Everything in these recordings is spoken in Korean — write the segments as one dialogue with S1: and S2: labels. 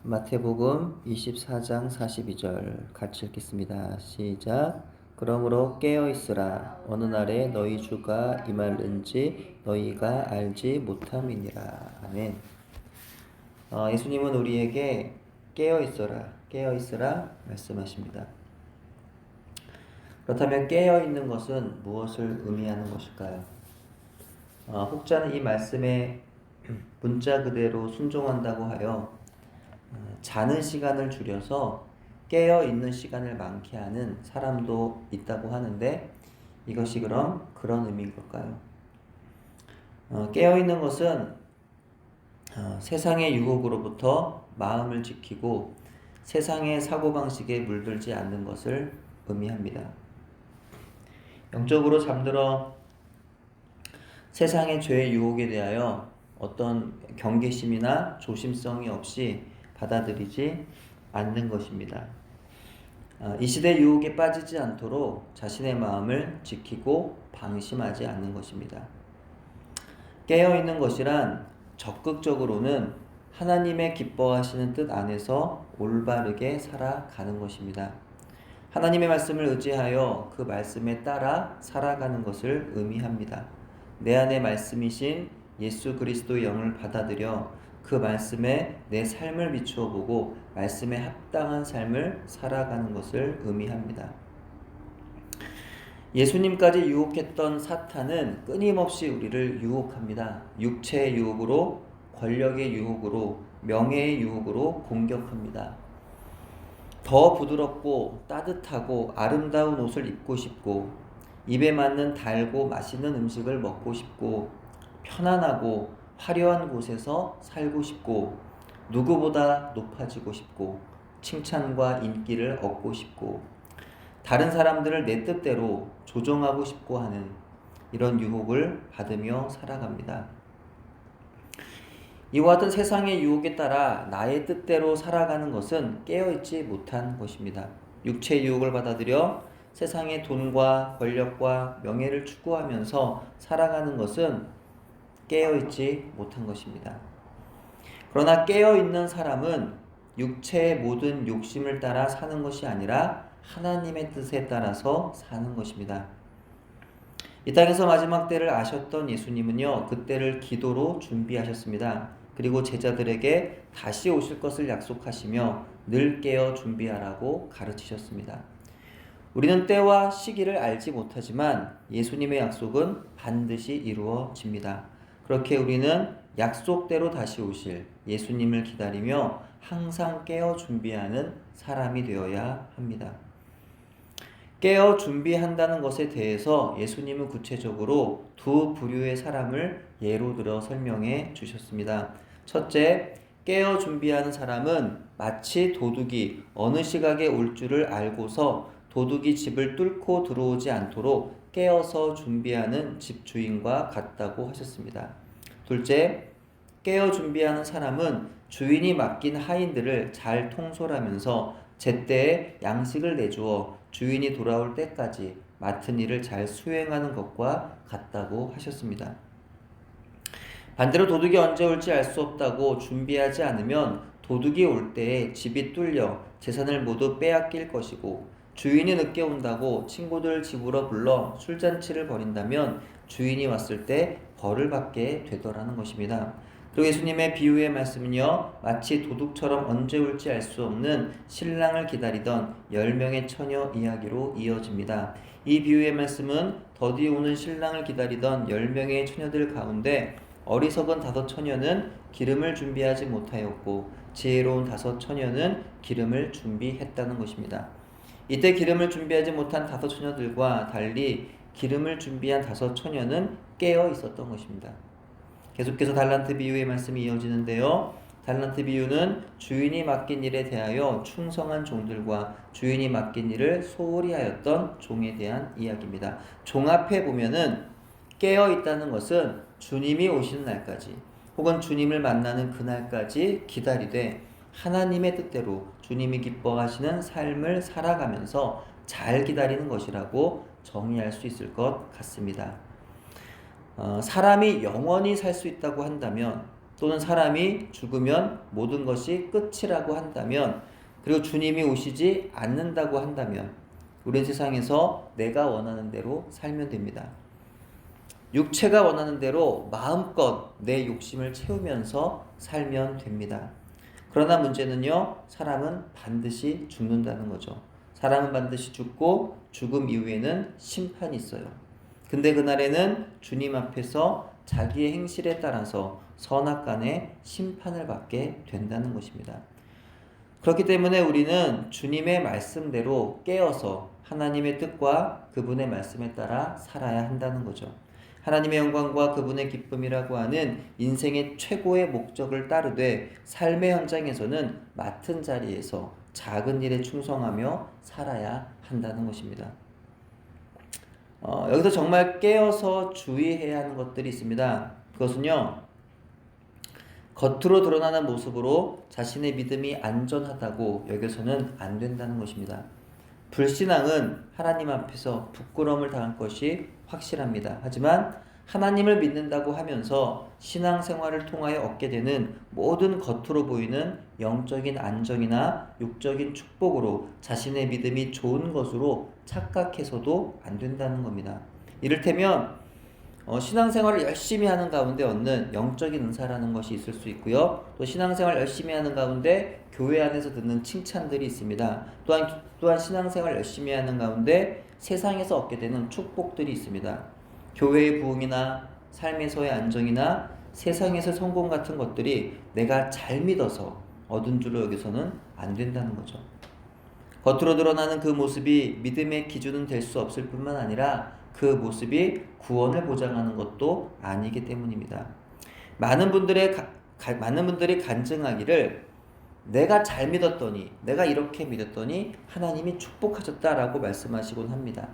S1: 마태복음 24장 42절 같이 읽겠습니다. 시작. 그러므로 깨어 있으라. 어느 날에 너희 주가 임할는지 너희가 알지 못함이니라. 아멘. 예수님은 우리에게 깨어 있어라, 깨어 있으라 말씀하십니다. 그렇다면 깨어 있는 것은 무엇을 의미하는 것일까요? 혹자는 이 말씀에 문자 그대로 순종한다고 하여 자는 시간을 줄여서 깨어 있는 시간을 많게 하는 사람도 있다고 하는데, 이것이 그럼 그런 의미인 걸까요? 깨어 있는 것은 세상의 유혹으로부터 마음을 지키고 세상의 사고방식에 물들지 않는 것을 의미합니다. 영적으로 잠들어 세상의 죄의 유혹에 대하여 어떤 경계심이나 조심성이 없이 받아들이지 않는 것입니다. 이 시대 유혹에 빠지지 않도록 자신의 마음을 지키고 방심하지 않는 것입니다. 깨어있는 것이란 적극적으로는 하나님의 기뻐하시는 뜻 안에서 올바르게 살아가는 것입니다. 하나님의 말씀을 의지하여 그 말씀에 따라 살아가는 것을 의미합니다. 내 안에 말씀이신 예수 그리스도의 영을 받아들여 그 말씀에 내 삶을 비추어 보고 말씀에 합당한 삶을 살아가는 것을 의미합니다. 예수님까지 유혹했던 사탄은 끊임없이 우리를 유혹합니다. 육체의 유혹으로, 권력의 유혹으로, 명예의 유혹으로 공격합니다. 더 부드럽고 따뜻하고 아름다운 옷을 입고 싶고, 입에 맞는 달고 맛있는 음식을 먹고 싶고, 편안하고 화려한 곳에서 살고 싶고, 누구보다 높아지고 싶고, 칭찬과 인기를 얻고 싶고, 다른 사람들을 내 뜻대로 조종하고 싶고 하는 이런 유혹을 받으며 살아갑니다. 이와 같은 세상의 유혹에 따라 나의 뜻대로 살아가는 것은 깨어있지 못한 것입니다. 육체의 유혹을 받아들여 세상의 돈과 권력과 명예를 추구하면서 살아가는 것은 깨어있지 못한 것입니다. 그러나 깨어있는 사람은 육체의 모든 욕심을 따라 사는 것이 아니라 하나님의 뜻에 따라서 사는 것입니다. 이 땅에서 마지막 때를 아셨던 예수님은요, 그때를 기도로 준비하셨습니다. 그리고 제자들에게 다시 오실 것을 약속하시며 늘 깨어 준비하라고 가르치셨습니다. 우리는 때와 시기를 알지 못하지만 예수님의 약속은 반드시 이루어집니다. 그렇게 우리는 약속대로 다시 오실 예수님을 기다리며 항상 깨어 준비하는 사람이 되어야 합니다. 깨어 준비한다는 것에 대해서 예수님은 구체적으로 두 부류의 사람을 예로 들어 설명해 주셨습니다. 첫째, 깨어 준비하는 사람은 마치 도둑이 어느 시각에 올 줄을 알고서 도둑이 집을 뚫고 들어오지 않도록 깨어서 준비하는 집주인과 같다고 하셨습니다. 둘째, 깨어 준비하는 사람은 주인이 맡긴 하인들을 잘 통솔하면서 제때에 양식을 내주어 주인이 돌아올 때까지 맡은 일을 잘 수행하는 것과 같다고 하셨습니다. 반대로 도둑이 언제 올지 알 수 없다고 준비하지 않으면 도둑이 올 때에 집이 뚫려 재산을 모두 빼앗길 것이고, 주인이 늦게 온다고 친구들 집으로 불러 술잔치를 벌인다면 주인이 왔을 때 벌을 받게 되더라는 것입니다. 그리고 예수님의 비유의 말씀은요, 마치 도둑처럼 언제 올지 알 수 없는 신랑을 기다리던 10명의 처녀 이야기로 이어집니다. 이 비유의 말씀은 더디 오는 신랑을 기다리던 10명의 처녀들 가운데 어리석은 5 처녀는 기름을 준비하지 못하였고 지혜로운 5 처녀는 기름을 준비했다는 것입니다. 이때 기름을 준비하지 못한 5 처녀들과 달리 기름을 준비한 5 처녀는 깨어 있었던 것입니다. 계속해서 달란트 비유의 말씀이 이어지는데요. 달란트 비유는 주인이 맡긴 일에 대하여 충성한 종들과 주인이 맡긴 일을 소홀히 하였던 종에 대한 이야기입니다. 종 앞에 보면은 깨어 있다는 것은 주님이 오시는 날까지 혹은 주님을 만나는 그날까지 기다리되 하나님의 뜻대로 주님이 기뻐하시는 삶을 살아가면서 잘 기다리는 것이라고 정의할 수 있을 것 같습니다. 사람이 영원히 살 수 있다고 한다면 또는 사람이 죽으면 모든 것이 끝이라고 한다면, 그리고 주님이 오시지 않는다고 한다면 우리 세상에서 내가 원하는 대로 살면 됩니다. 육체가 원하는 대로 마음껏 내 욕심을 채우면서 살면 됩니다. 그러나 문제는요, 사람은 반드시 죽는다는 거죠. 사람은 반드시 죽고 죽음 이후에는 심판이 있어요. 근데 그날에는 주님 앞에서 자기의 행실에 따라서 선악간의 심판을 받게 된다는 것입니다. 그렇기 때문에 우리는 주님의 말씀대로 깨어서 하나님의 뜻과 그분의 말씀에 따라 살아야 한다는 거죠. 하나님의 영광과 그분의 기쁨이라고 하는 인생의 최고의 목적을 따르되 삶의 현장에서는 맡은 자리에서 작은 일에 충성하며 살아야 한다는 것입니다. 여기서 정말 깨어서 주의해야 하는 것들이 있습니다. 그것은요, 겉으로 드러나는 모습으로 자신의 믿음이 안전하다고 여겨서는 안 된다는 것입니다. 불신앙은 하나님 앞에서 부끄러움을 당할 것이 확실합니다. 하지만 하나님을 믿는다고 하면서 신앙생활을 통하여 얻게 되는 모든 겉으로 보이는 영적인 안정이나 육적인 축복으로 자신의 믿음이 좋은 것으로 착각해서도 안 된다는 겁니다. 이를테면 신앙생활을 열심히 하는 가운데 얻는 영적인 은사라는 것이 있을 수 있고요. 또 신앙생활 열심히 하는 가운데 교회 안에서 듣는 칭찬들이 있습니다. 또한 신앙생활 열심히 하는 가운데 세상에서 얻게 되는 축복들이 있습니다. 교회의 부흥이나 삶에서의 안정이나 세상에서 성공 같은 것들이 내가 잘 믿어서 얻은 줄로 여기서는 안 된다는 거죠. 겉으로 드러나는 그 모습이 믿음의 기준은 될 수 없을 뿐만 아니라 그 모습이 구원을 보장하는 것도 아니기 때문입니다. 많은 분들이 간증하기를 내가 잘 믿었더니, 내가 이렇게 믿었더니 하나님이 축복하셨다라고 말씀하시곤 합니다.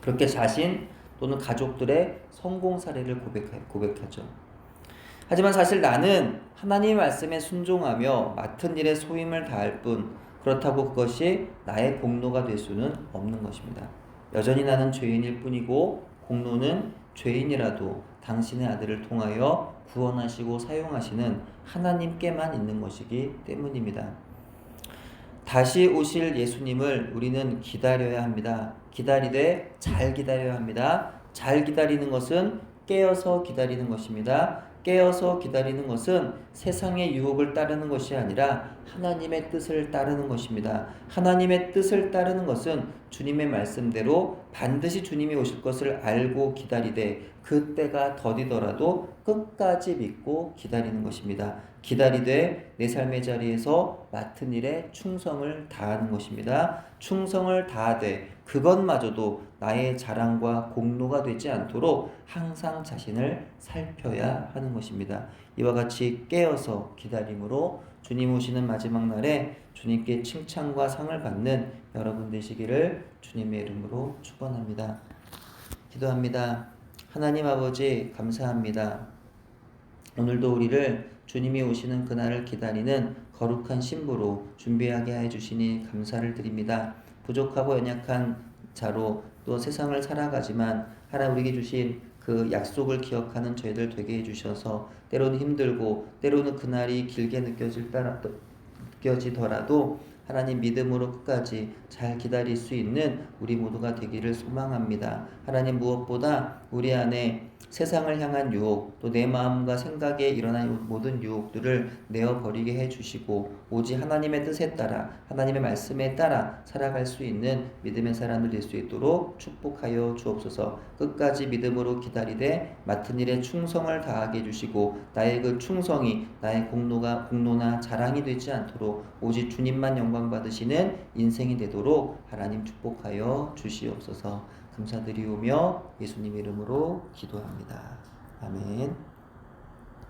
S1: 그렇게 자신 또는 가족들의 성공 사례를 고백하죠. 하지만 사실 나는 하나님의 말씀에 순종하며 맡은 일에 소임을 다할 뿐, 그렇다고 그것이 나의 공로가 될 수는 없는 것입니다. 여전히 나는 죄인일 뿐이고 공로는 죄인이라도 당신의 아들을 통하여 구원하시고 사용하시는 하나님께만 있는 것이기 때문입니다. 다시 오실 예수님을 우리는 기다려야 합니다. 기다리되 잘 기다려야 합니다. 잘 기다리는 것은 깨어서 기다리는 것입니다. 깨어서 기다리는 것은 세상의 유혹을 따르는 것이 아니라 하나님의 뜻을 따르는 것입니다. 하나님의 뜻을 따르는 것은 주님의 말씀대로 반드시 주님이 오실 것을 알고 기다리되 그 때가 더디더라도 끝까지 믿고 기다리는 것입니다. 기다리되 내 삶의 자리에서 맡은 일에 충성을 다하는 것입니다. 충성을 다하되 그것마저도 나의 자랑과 공로가 되지 않도록 항상 자신을 살펴야 하는 것입니다. 이와 같이 깨어서 기다림으로 주님 오시는 마지막 날에 주님께 칭찬과 상을 받는 여러분 되시기를 주님의 이름으로 축원합니다. 기도합니다. 하나님 아버지 감사합니다. 오늘도 우리를 주님이 오시는 그날을 기다리는 거룩한 신부로 준비하게 해 주시니 감사를 드립니다. 부족하고 연약한 자로 또 세상을 살아가지만 하나님 우리에게 주신 그 약속을 기억하는 저희들 되게 해주셔서 때로는 힘들고 때로는 그날이 길게 느껴지더라도 하나님 믿음으로 끝까지 잘 기다릴 수 있는 우리 모두가 되기를 소망합니다. 하나님 무엇보다 우리 안에 세상을 향한 유혹, 또 내 마음과 생각에 일어나는 모든 유혹들을 내어버리게 해주시고 오직 하나님의 뜻에 따라 하나님의 말씀에 따라 살아갈 수 있는 믿음의 사람들 될 수 있도록 축복하여 주옵소서. 끝까지 믿음으로 기다리되 맡은 일에 충성을 다하게 해주시고 나의 그 충성이 나의 공로나 자랑이 되지 않도록 오직 주님만 영광 받으시는 인생이 되도록 하나님 축복하여 주시옵소서. 감사드리오며 예수님 이름으로 기도합니다. 아멘.